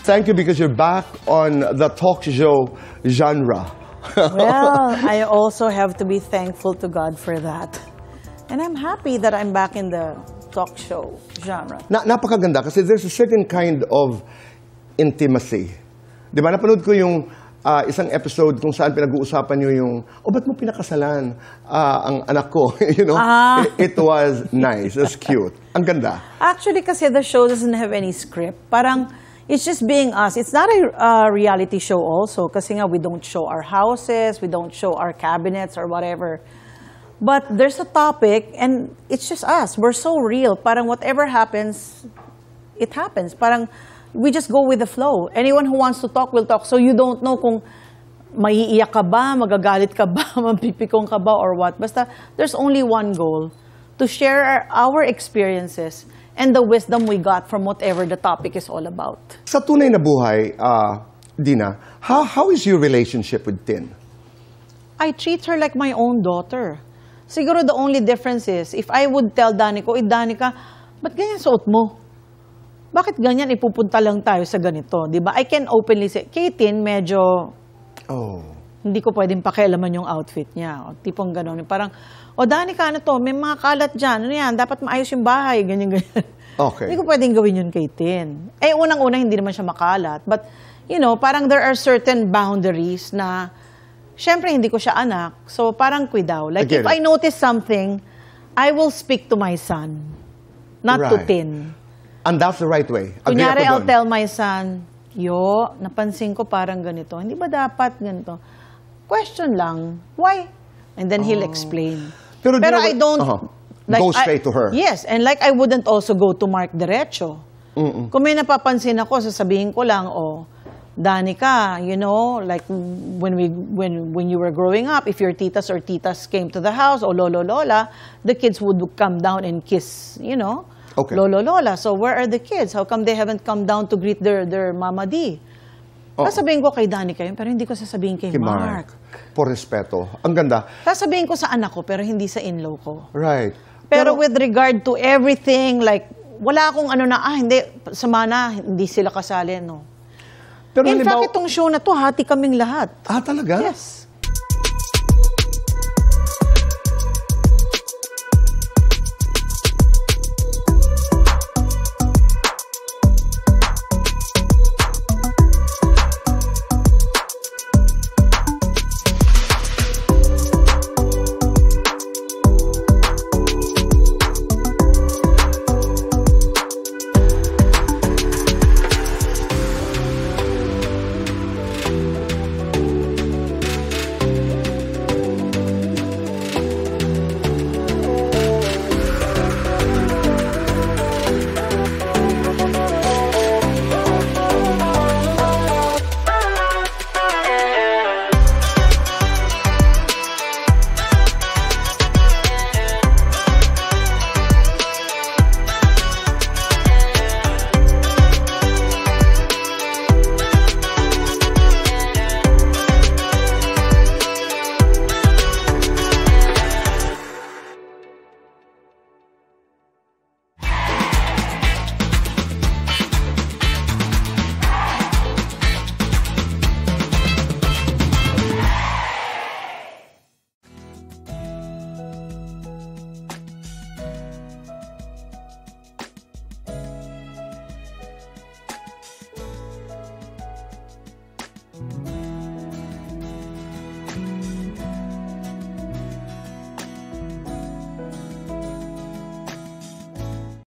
Thank you because you're back on the talk show genre. Well, I also have to be thankful to God for that. And I'm happy that I'm back in the talk show genre. Napakaganda kasi there's a certain kind of intimacy. Di ba? Napanood ko yung isang episode kung saan pinag-uusapan nyo yung, ba't mo pinakasalan ang anak ko? You know, it was nice. It's cute. Ang ganda. Actually, kasi the show doesn't have any script. Parang, it's just being us. It's not a reality show also. Kasi nga, we don't show our houses, we don't show our cabinets or whatever. But there's a topic, and it's just us. We're so real. Parang whatever happens, it happens. Parang, we just go with the flow. Anyone who wants to talk will talk. So you don't know kung maiiyak ka ba, magagalit ka ba, mapipikong ka ba, or what. Basta, there's only one goal, to share our experiences and the wisdom we got from whatever the topic is all about. Sa tunay na buhay, Dina, how is your relationship with Tin? I treat her like my own daughter. Siguro the only difference is, if I would tell Danica, Danica, ba't ganyan suot mo? Bakit ganyan, ipupunta lang tayo sa ganito, di ba? I can openly say, kay Tin, medyo, hindi ko pwedeng pakialaman yung outfit niya. O, tipong gano'n. Parang, Danica, ano to, may mga kalat dyan, ano yan, dapat maayos yung bahay, ganyan-ganyan. Okay. Hindi ko pwedeng gawin yun kay Tin. Unang-una, hindi naman siya makalat. But, you know, parang there are certain boundaries na, syempre, hindi ko siya anak. So, parang kuidaw. Like, if I notice something, I will speak to my son, not to Tin. And that's the right way. Kunyari, I'll tell my son, napansin ko parang ganito. Hindi ba dapat ganito? Question lang. Why? And then he'll explain. Pero I don't... Like, go straight to her. Yes. And like, I wouldn't also go to Mark diretso. Kung may napapansin ako, sasabihin ko lang, Danica, you know, like when you were growing up, if your titas or titas came to the house, or lolo, lola, the kids would come down and kiss, you know, lolo, lola. So where are the kids? How come they haven't come down to greet their mama D? Sasabihin ko kay Danica yun, pero hindi ko sasabihin kay Mark. Por respeto. Ang ganda. Sasabihin ko sa anak ko, pero hindi sa in-law ko. Right. Pero with regard to everything, like, wala akong ano na, hindi, sama na, hindi sila kasali, no. Pero in fact, itong show na to, hati kaming lahat. Talaga? Yes.